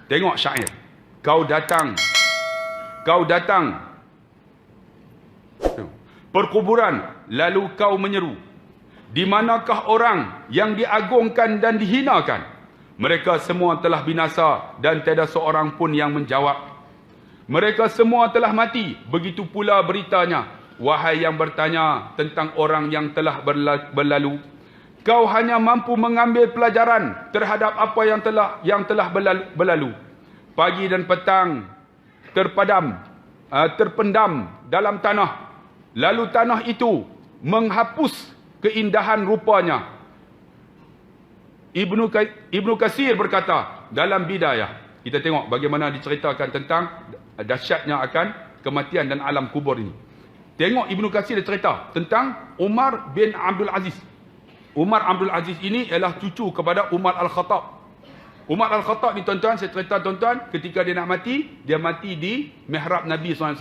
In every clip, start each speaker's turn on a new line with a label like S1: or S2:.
S1: Tengok syair. Kau datang perkuburan, lalu kau menyeru, di manakah orang yang diagungkan dan dihinakan? Mereka semua telah binasa dan tiada seorang pun yang menjawab. Mereka semua telah mati. Begitu pula beritanya. Wahai yang bertanya tentang orang yang telah berlalu, kau hanya mampu mengambil pelajaran terhadap apa yang telah berlalu. Pagi dan petang terpendam dalam tanah. Lalu tanah itu menghapus keindahan rupanya. Ibnu Katsir berkata dalam Bidayah, kita tengok bagaimana diceritakan tentang dahsyatnya akan kematian dan alam kubur ini. Tengok Ibnu Katsir dia cerita tentang Umar bin Abdul Aziz. Umar Abdul Aziz ini ialah cucu kepada Umar Al-Khattab. Umar Al-Khattab ni tuan-tuan, saya cerita tuan-tuan, ketika dia nak mati, dia mati di mihrab Nabi SAW.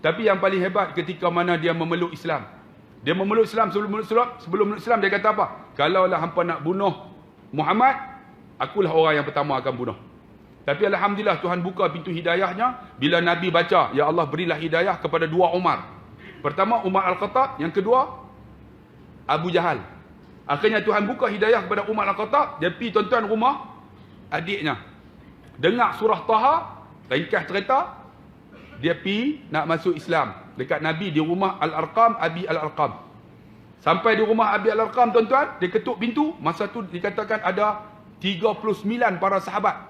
S1: Tapi yang paling hebat ketika mana dia memeluk Islam. Dia memeluk Islam, sebelum memeluk Islam dia kata apa? Kalaulah hampa nak bunuh Muhammad, akulah orang yang pertama akan bunuh. Tapi alhamdulillah Tuhan buka pintu hidayahnya bila Nabi baca, ya Allah berilah hidayah kepada dua Umar. Pertama Umar Al-Khattab, yang kedua Abu Jahal. Akhirnya Tuhan buka hidayah kepada Umar Al-Khattab, dia pergi tuan-tuan rumah adiknya. Dengar surah Taha, ringkas cerita, dia pergi nak masuk Islam dekat Nabi di rumah Al-Arqam, Abi Al-Arqam. Sampai di rumah Abi Al-Arqam tuan-tuan, dia ketuk pintu, masa tu dikatakan ada 39 para sahabat.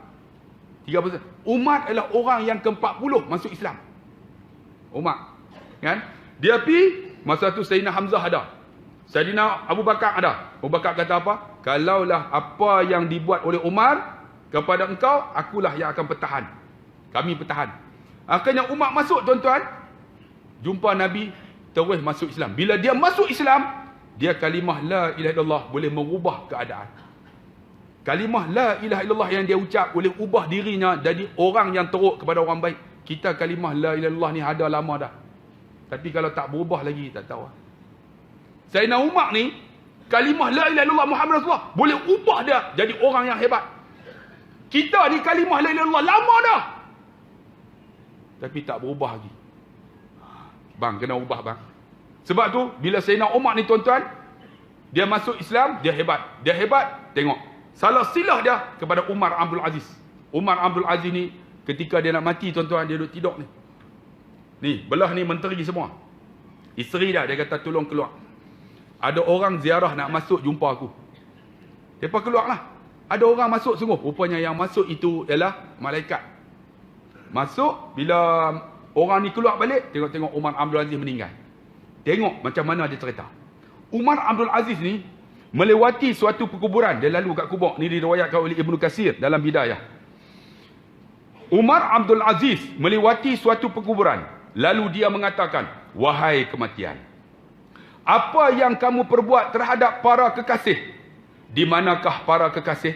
S1: 39. Umar adalah orang yang ke-40 masuk Islam. Umar, kan? Dia pergi, masa tu Sayyidina Hamzah ada. Sayyidina Abu Bakar ada. Abu Bakar kata apa? Kalaulah apa yang dibuat oleh Umar kepada engkau, akulah yang akan pertahan. Kami pertahan. Akhirnya Umar masuk tuan-tuan, jumpa Nabi, terus masuk Islam. Bila dia masuk Islam, dia kalimah la ilaha illallah boleh mengubah keadaan. Kalimah la ilaha illallah yang dia ucap boleh ubah dirinya jadi orang yang teruk kepada orang baik. Kita kalimah la ilaha illallah ni ada lama dah. Tapi kalau tak berubah lagi, tak tahu. Sayyidina Umar ni, kalimah la ilaha illallah Muhammad Rasulullah boleh ubah dia jadi orang yang hebat. Kita ni kalimah la ilaha illallah lama dah, tapi tak berubah lagi. Bang, kena ubah bang. Sebab tu, bila Sayyidina Umar ni tuan-tuan, dia masuk Islam, dia hebat. Dia hebat, tengok. Salah silah dia kepada Umar Abdul Aziz. Umar Abdul Aziz ni, ketika dia nak mati tuan-tuan, dia duduk tidur ni. Ni, belah ni menteri semua. Isteri dia kata tolong keluar. Ada orang ziarah nak masuk jumpa aku. Mereka keluarlah. Ada orang masuk sungguh. Rupanya yang masuk itu ialah malaikat. Masuk, bila orang ni keluar balik, tengok-tengok Umar Abdul Aziz meninggal. Tengok macam mana dia cerita. Umar Abdul Aziz ni melewati suatu perkuburan. Dia lalu kat kubur. Ni diriwayatkan oleh Ibnu Katsir dalam Bidayah. Umar Abdul Aziz melewati suatu perkuburan. Lalu dia mengatakan, wahai kematian, apa yang kamu perbuat terhadap para kekasih? Di manakah para kekasih?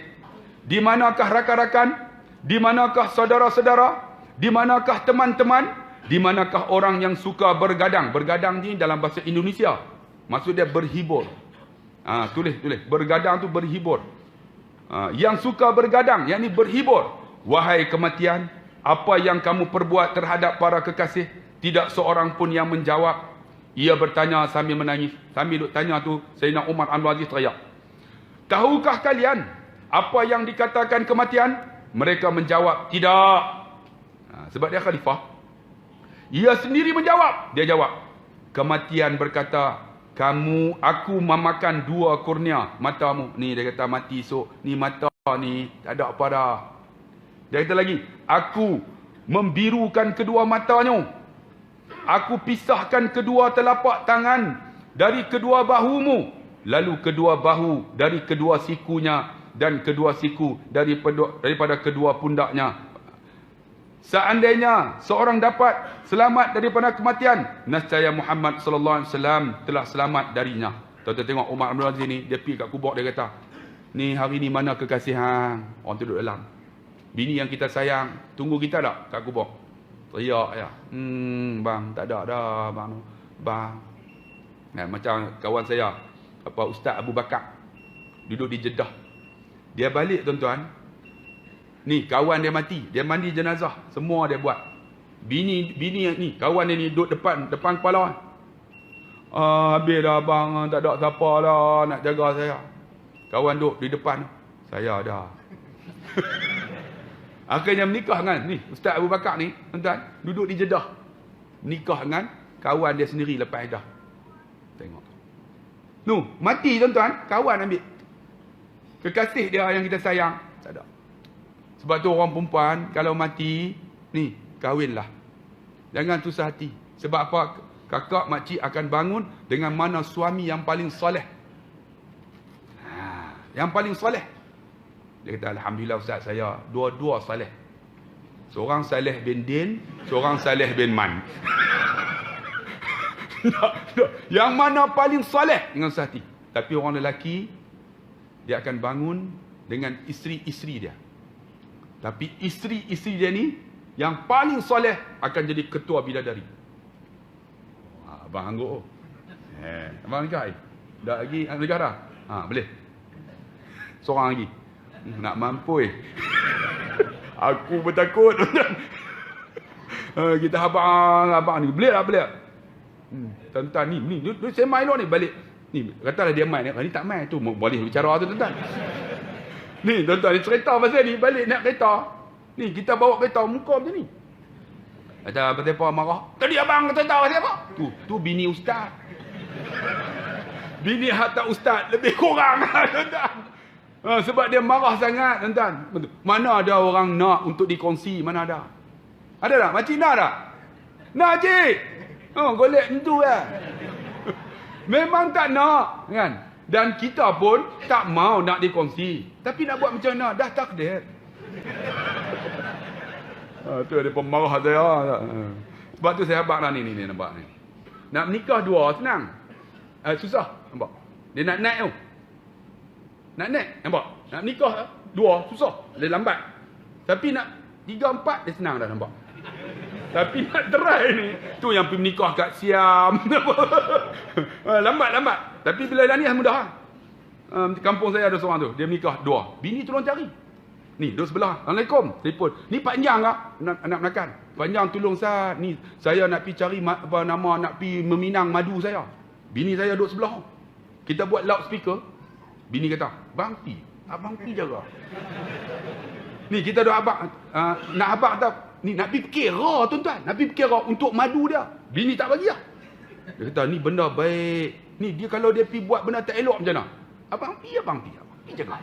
S1: Di manakah rakan-rakan? Di manakah saudara-saudara? Di manakah teman-teman? Di manakah orang yang suka bergadang? Bergadang ni dalam bahasa Indonesia, maksud dia berhibur. Tulis. Bergadang tu berhibur. Yang suka bergadang, yakni berhibur. Wahai kematian, apa yang kamu perbuat terhadap para kekasih? Tidak seorang pun yang menjawab. Ia bertanya sambil menangis. Sambil duk tanya tu, Sayyidina Umar Abdul Aziz teriak, tahukah kalian apa yang dikatakan kematian? Mereka menjawab, tidak. Sebab dia khalifah. Ia sendiri menjawab. Dia jawab, kematian berkata, aku memakan 2 kurnia matamu. Ni dia kata mati esok. Ni mata ni tak ada apa dah. Dia kata lagi, aku membirukan kedua matanya. Aku pisahkan kedua telapak tangan dari kedua bahumu. Lalu kedua bahu dari kedua sikunya. Dan kedua siku daripada kedua pundaknya. Seandainya seorang dapat selamat daripada kematian, nescaya Muhammad sallallahu alaihi wasallam telah selamat darinya. Tuan-tuan tengok Umar Abdul Aziz ni, dia pergi kat kubur, dia kata, ni hari ni mana kekasih hang? Orang tu duduk dalam. Bini yang kita sayang, tunggu kita tak kat kubur? Teriak ya. Bang, tak ada dah bang. Bang. Macam kawan saya, Ustaz Abu Bakar, duduk di Jeddah. Dia balik tuan-tuan. Ni kawan dia mati, dia mandi jenazah, semua dia buat. Bini ni, kawan dia ni duduk depan kepala. Habis dah abang, tak ada siapa lah nak jaga saya. Kawan duduk di depan, saya dah. Akhirnya menikah dengan ni Ustaz Abu Bakar ni, tuan-tuan, duduk di Jeddah. Nikah dengan kawan dia sendiri lepas dah. Tengok. Mati tuan-tuan, kawan ambil. Kekasih dia yang kita sayang, tak ada. Sebab tu orang perempuan kalau mati, ni, kahwinlah. Jangan susah hati. Sebab apa? Kakak, makcik akan bangun dengan mana suami yang paling soleh. Yang paling soleh. Dia kata, Alhamdulillah Ustaz, saya dua-dua saleh. Seorang Saleh bin Din, seorang Saleh bin Man. Yang mana paling saleh dengan sehati. Tapi orang lelaki, dia akan bangun dengan isteri-isteri dia. Tapi isteri-isteri dia ni, yang paling saleh akan jadi ketua bidadari. Abang angguk. Abang nikah? Dah lagi negara? Boleh. Seorang lagi. Nak mampu aku bertakut. Kita abang ni boleh tak? Tuan-tuan ni saya main ni balik. Ni katalah dia main ni tak main tu boleh bicara tu tuan-tuan. Ni tuan-tuan ni cerita pasal ni balik nak kereta. Ni kita bawa kereta muka macam ni. Ada apa marah. Tadi abang cerita pasal apa? Tu bini ustaz. Bini hatta ustaz lebih kurang tuan-tuan. Sebab dia marah sangat, tuan-tuan. Mana ada orang nak untuk dikongsi? Mana ada? Ada tak? Makcik nak tak? Nak, cik? Golek tentu lah. Memang tak nak, kan? Dan kita pun tak mau nak dikongsi. Tapi nak buat macam mana? Dah takdir. Tu ada pemarah saya. Sebab tu saya habaq lah ni nampak ni. Nak menikah dua senang. Susah, nampak? Dia nak naik tu. Nak naik, nampak? Nak nikah dua, susah. Dia lambat. Tapi nak 3, 4, dia senang dah, nampak? Tapi nak try ni, tu yang pergi menikah kat Siam. Lambat. Tapi bila dah ni, mudah. Kampung saya ada seorang tu, dia menikah 2. Bini tolong cari. Ni, duduk sebelah. Assalamualaikum. Telefon. Ni panjang tak? Nak makan. Panjang tolong saya. Ni, saya nak pergi cari nak pergi meminang madu saya. Bini saya duduk sebelah. Kita buat loudspeaker. Bini kata, abang pi jaga. Ni kita dah abang, nak abang tak? Ni nak pergi kira tuan-tuan. Nak pergi kira untuk madu dia. Bini tak bagi lah. Dia kata, ni benda baik. Ni dia kalau dia pergi buat benda tak elok macam mana? Abang pi jaga.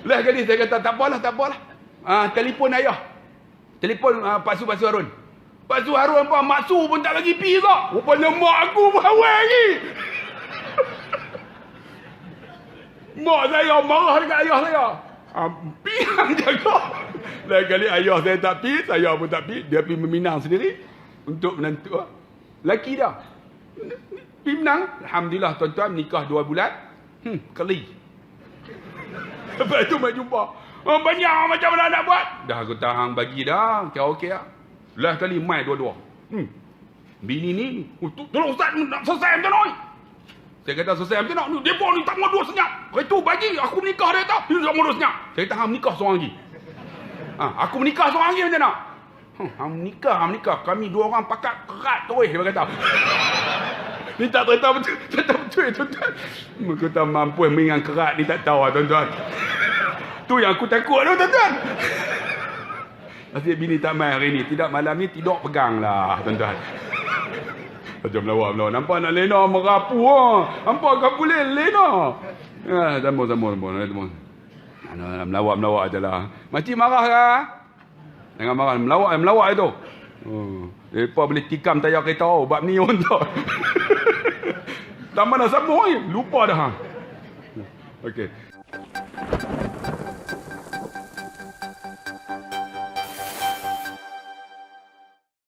S1: Lah kali saya kata, tak apalah. Telefon ayah. Telefon Pak Su Harun. Pak Su Harun apa? Mak Su pun tak bagi pi kak. Rupanya mak aku berhawai lagi. Mak saya marah dekat ayah saya. Pi yang jaga. Lain kali ayah saya tak pi, saya pun tak pi. Dia pergi meminang sendiri untuk menentu. Laki dah. Pergi menang. Alhamdulillah tuan-tuan, nikah 2 bulan. Keli. Lepas tu mai jumpa. Banyak macam mana nak buat? Dah aku tahan bagi dah. Okey lah. Last kali mai 2-2. Bini ni, tolong Ustaz nak selesai macam mana? Saya kata selesai macam mana? Dia pun ni tak mau 2 senyap. Itu bagi aku menikah dia tak. Dia tak mau 2 senyap. Saya kata hang menikah seorang lagi. Aku menikah seorang lagi macam mana? Hang menikah. Kami 2 orang pakat kerat terus dia kata. Ni tak cerita betul tuan-tuan. Kita mampu mengingat kerat ni tak tahu tuan-tuan. Tu yang aku takut tu tuan-tuan. Asyik bini tak main hari ni. Tidak malam ni tidur pegang lah tuan-tuan. Macam melawak. Nampak nak lena merapu lah. Nampak kau boleh lena. Sama. Melawak je lah. Makcik marah lah. Jangan marah. Melawak tu. Mereka boleh tikam tayar kereta. Bab ni pun tak. Tak mana sama. Lupa dah. Okey.